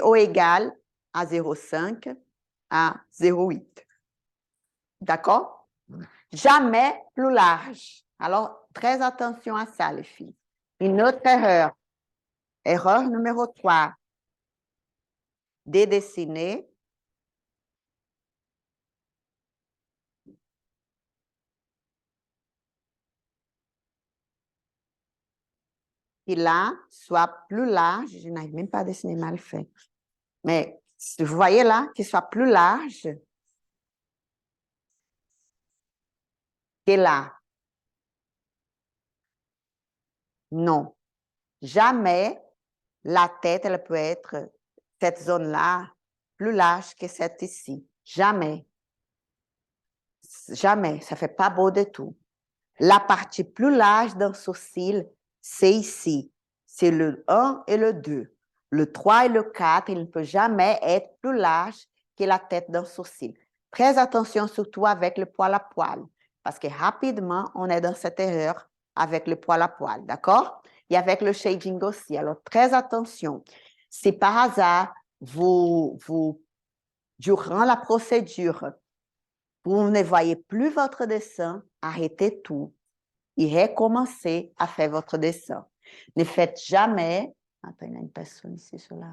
ou égal à 0,5 à 0,8. D'accord? Jamais plus large. Alors, très attention à ça, les filles. Une autre erreur. Erreur numéro 3. Dédessiner. Qui là soit plus large. Je n'arrive même pas à dessiner mal fait. Mais vous voyez là, qu'il soit plus large que là. Non. Jamais la tête, elle peut être, cette zone-là, plus large que cette ici. Jamais. Jamais. Ça ne fait pas beau du tout. La partie plus large d'un sourcil, c'est ici. C'est le 1 et le 2. Le 3 et le 4, il ne peut jamais être plus large que la tête d'un sourcil. Très attention, surtout avec le poil à poil, parce que rapidement, on est dans cette erreur avec le poil à poil, d'accord? Et avec le shading aussi. Alors, très attention. Si par hasard, durant la procédure, vous ne voyez plus votre dessin, arrêtez tout et recommencez à faire votre dessin. Ne faites jamais... Attends, il y a une personne ici sur là.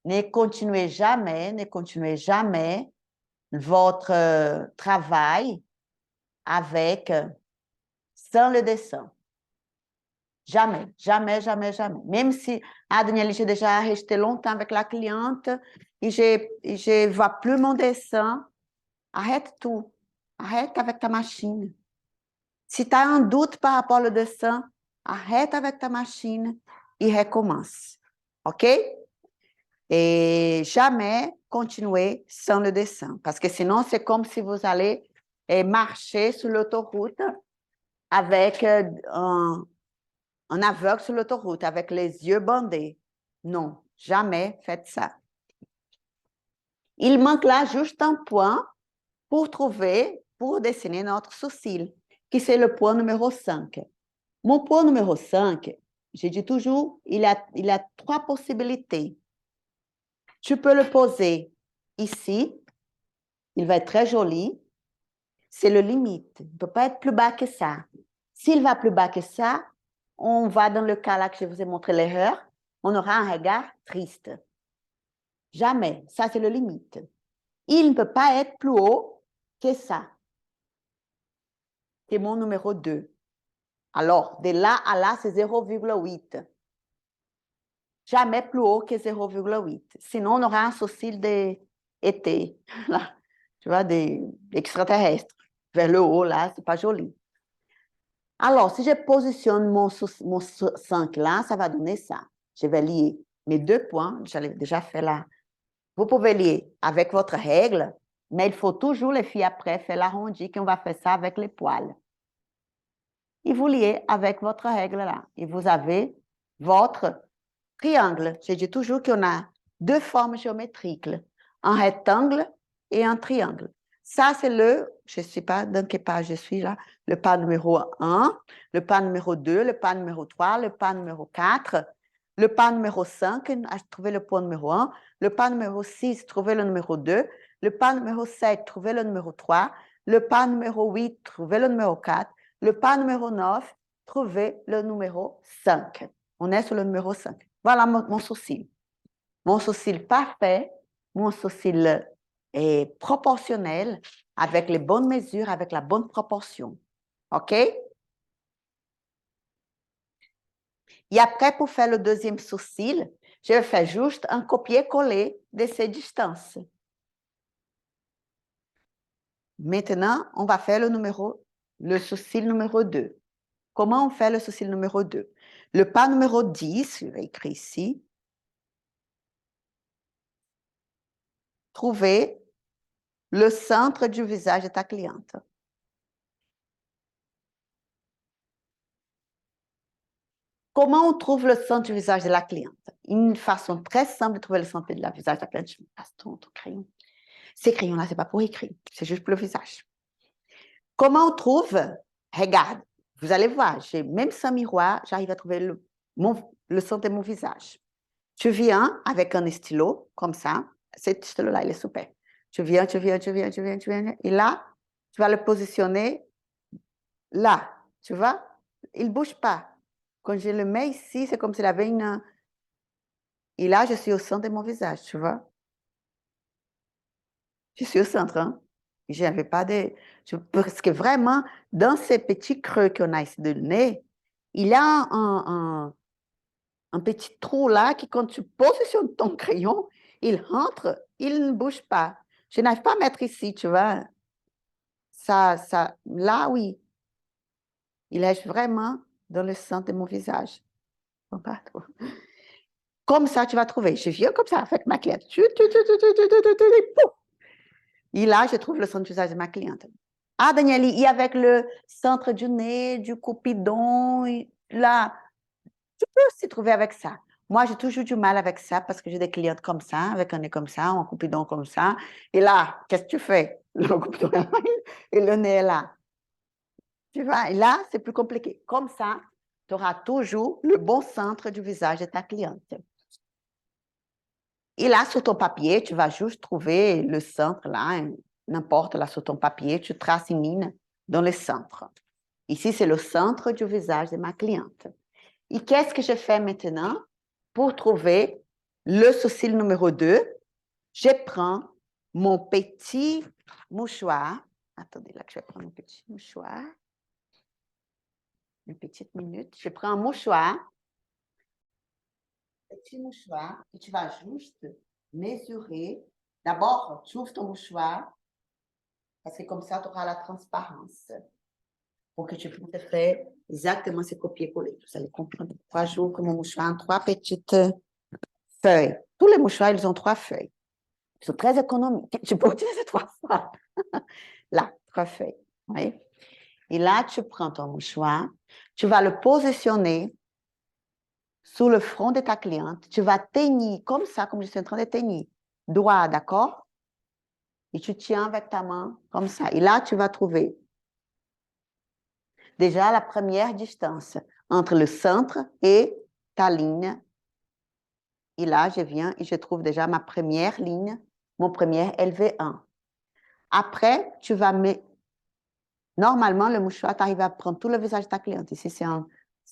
Ne continuez jamais votre travail avec, sans le dessin. Jamais, jamais, jamais, jamais. Même si, Danielle, j'ai déjà resté longtemps avec la cliente et je ne vois plus mon dessin, arrête tout. Arrête avec ta machine. Si tu as un doute par rapport au dessin, arrête avec ta machine et recommence. OK? Et jamais continuer sans le dessin. Parce que sinon, c'est comme si vous allez marcher sur l'autoroute avec un aveugle sur l'autoroute, avec les yeux bandés. Non, jamais faites ça. Il manque là juste un point pour dessiner notre sourcil, qui c'est le point numéro 5. Mon point numéro 5, je dis toujours, il a 3 possibilités. Tu peux le poser ici, il va être très joli, c'est le limite, il ne peut pas être plus bas que ça. S'il va plus bas que ça, on va dans le cas là que je vous ai montré l'erreur, on aura un regard triste. Jamais, ça c'est le limite. Il ne peut pas être plus haut que ça. C'est mon numéro 2. Alors, de là à là, c'est 0,8. Jamais plus haut que 0,8. Sinon, on aura un sourcil d'été, tu vois, d'extraterrestre. Vers le haut, là, c'est pas joli. Alors, si je positionne mon 5 là, ça va donner ça. Je vais lier mes 2 points, j'avais déjà fait là. Vous pouvez lier avec votre règle, mais il faut toujours, les filles, après, faire l'arrondi, qu'on va faire ça avec les poils. Et vous liez avec votre règle là. Et vous avez votre triangle. Je dis toujours qu'on a 2 formes géométriques, un rectangle et un triangle. Ça, c'est je ne sais pas dans quelle page je suis là, le pas numéro 1, le pas numéro 2, le pas numéro 3, le pas numéro 4, le pas numéro 5, trouver le point numéro 1, le pas numéro 6, trouver le numéro 2, le pas numéro 7, trouver le numéro 3, Le pas numéro 8, trouvez le numéro 4. Le pas numéro 9, trouvez le numéro 5. On est sur le numéro 5. Voilà mon sourcil. Mon sourcil parfait, mon sourcil est proportionnel, avec les bonnes mesures, avec la bonne proportion. OK? Et après, pour faire le deuxième sourcil, je vais faire juste un copier-coller de ces distances. Maintenant, on va faire le sourcil numéro 2. Comment on fait le sourcil numéro 2? Le pas numéro 10, je vais écrire ici. Trouver le centre du visage de ta cliente. Comment on trouve le centre du visage de la cliente? Une façon très simple de trouver le centre du visage de la cliente. Je me passe ton crayon. Ces crayons-là, ce n'est pas pour écrire, c'est juste pour le visage. Comment on trouve? Regarde, vous allez voir, même sans miroir, j'arrive à trouver le centre de mon visage. Tu viens avec un stylo, comme ça. Cet stylo-là, il est super. Tu viens. Et là, tu vas le positionner là. Tu vois? Il ne bouge pas. Quand je le mets ici, c'est comme s'il avait une... Et là, je suis au centre de mon visage, tu vois? Je suis au centre, hein? Je n'avais pas de... Parce que vraiment, dans ces petits creux qu'on a ici de nez, il y a un petit trou là qui, quand tu positionnes ton crayon, il rentre, il ne bouge pas. Je n'arrive pas à mettre ici, tu vois. Là, oui. Il est vraiment dans le centre de mon visage. Comme ça, tu vas trouver. Je viens comme ça avec ma cliente. Et là, je trouve le centre du visage de ma cliente. Ah, Danieli, et avec le centre du nez, du coupidon, là, tu peux aussi trouver avec ça. Moi, j'ai toujours du mal avec ça parce que j'ai des clientes comme ça, avec un nez comme ça, un coupidon comme ça. Et là, qu'est-ce que tu fais? Le coupidon est là et le nez est là. Tu vois, et là, c'est plus compliqué. Comme ça, tu auras toujours le bon centre du visage de ta cliente. Et là, sur ton papier, tu vas juste trouver le centre là, n'importe là sur ton papier, tu traces une ligne dans le centre. Ici, c'est le centre du visage de ma cliente. Et qu'est-ce que je fais maintenant pour trouver le sourcil numéro 2? Je prends mon petit mouchoir. Attendez, là que je vais prendre mon petit mouchoir. Une petite minute. Je prends un mouchoir. Petit mouchoir. Et tu vas juste mesurer. D'abord, tu ouvres ton mouchoir. Parce que comme ça, tu auras la transparence. Pour que tu puisses faire exactement ce copier-coller. Vous allez comprendre pourquoi j'ouvre mon mouchoir en 3 petites feuilles. Tous les mouchoirs, ils ont 3 feuilles. Ils sont très économiques. Tu peux utiliser 3 fois. Là, 3 feuilles. Oui. Et là, tu prends ton mouchoir. Tu vas le positionner sous le front de ta cliente. Tu vas teigner comme ça, comme je suis en train de teigner. Droit, d'accord? Et tu tiens avec ta main comme ça. Et là, tu vas trouver déjà la première distance entre le centre et ta ligne. Et là, je viens et je trouve déjà ma première ligne, mon premier LV1. Après, tu vas mettre... Normalement, le mouchoir, tu arrives à prendre tout le visage de ta cliente. Ici, c'est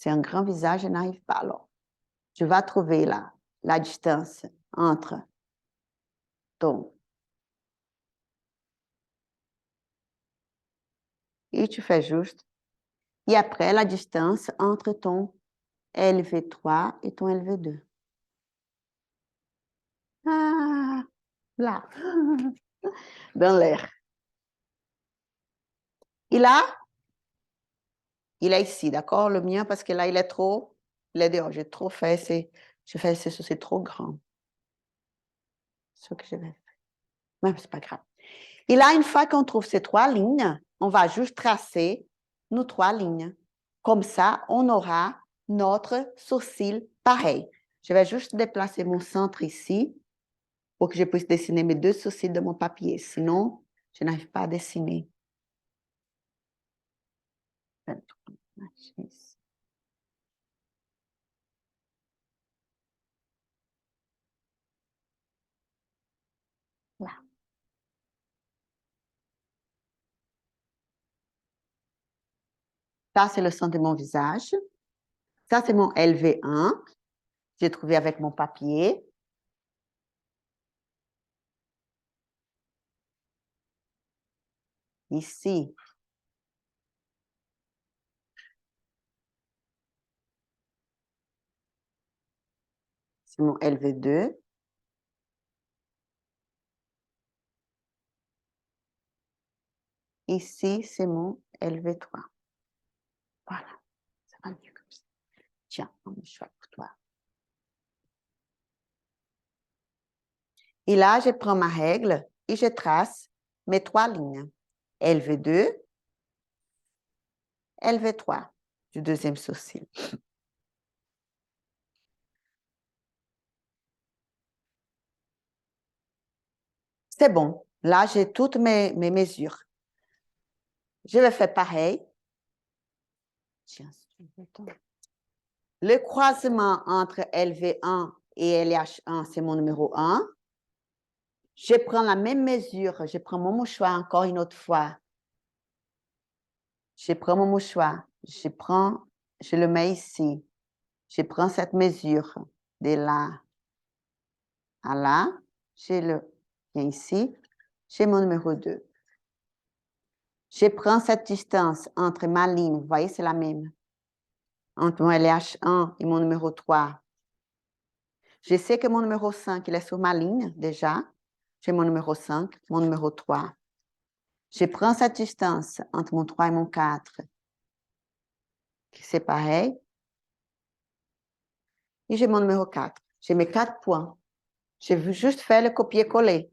un grand visage, je n'arrive pas. Alors, tu vas trouver là la distance entre ton... Et tu fais juste. Et après, la distance entre ton LV3 et ton LV2. Ah, là, dans l'air. Et là, il est ici, d'accord? Le mien, parce que là, il est dehors. J'ai trop fait, c'est trop grand. Ce que je vais faire. Mais c'est pas grave. Et là, une fois qu'on trouve ces 3 lignes, on va juste tracer nos 3 lignes. Comme ça, on aura notre sourcil pareil. Je vais juste déplacer mon centre ici pour que je puisse dessiner mes 2 sourcils de mon papier. Sinon, je n'arrive pas à dessiner. Là. Ça, c'est le centre de mon visage. Ça, c'est mon LV1. J'ai trouvé avec mon papier. Ici. C'est mon LV2. Ici, c'est mon LV3. Voilà. Ça va mieux comme ça. Tiens, un mouchoir pour toi. Et là, je prends ma règle et je trace mes 3 lignes. LV2, LV3 du deuxième sourcil. C'est bon. Là, j'ai toutes mes mesures. Je vais faire pareil. Tiens, le croisement entre LV1 et LH1, c'est mon numéro 1. Je prends la même mesure. Je prends mon mouchoir encore une autre fois. Je prends mon mouchoir. Je le mets ici. Je prends cette mesure de là à là. Je le viens ici. J'ai mon numéro 2. Je prends cette distance entre ma ligne. Vous voyez, c'est la même. Entre mon LH1 et mon numéro 3. Je sais que mon numéro 5, il est sur ma ligne déjà. J'ai mon numéro 5, mon numéro 3. Je prends cette distance entre mon 3 et mon 4. C'est pareil. Et j'ai mon numéro 4. J'ai mes 4 points. Je veux juste faire le copier-coller.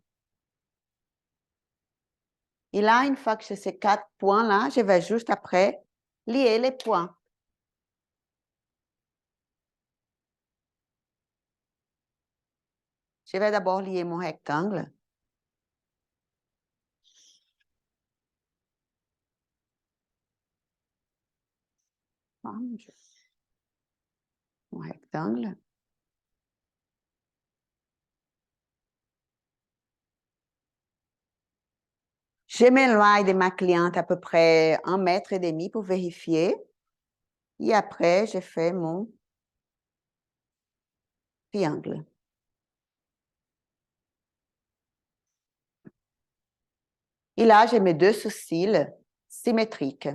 Et là, une fois que j'ai ces 4 points-là, je vais juste après lier les points. Je vais d'abord lier mon rectangle. Mon rectangle. Je m'éloigne de ma cliente à peu près 1,5 m pour vérifier. Et après, je fais mon triangle. Et là, j'ai mes 2 sourcils symétriques.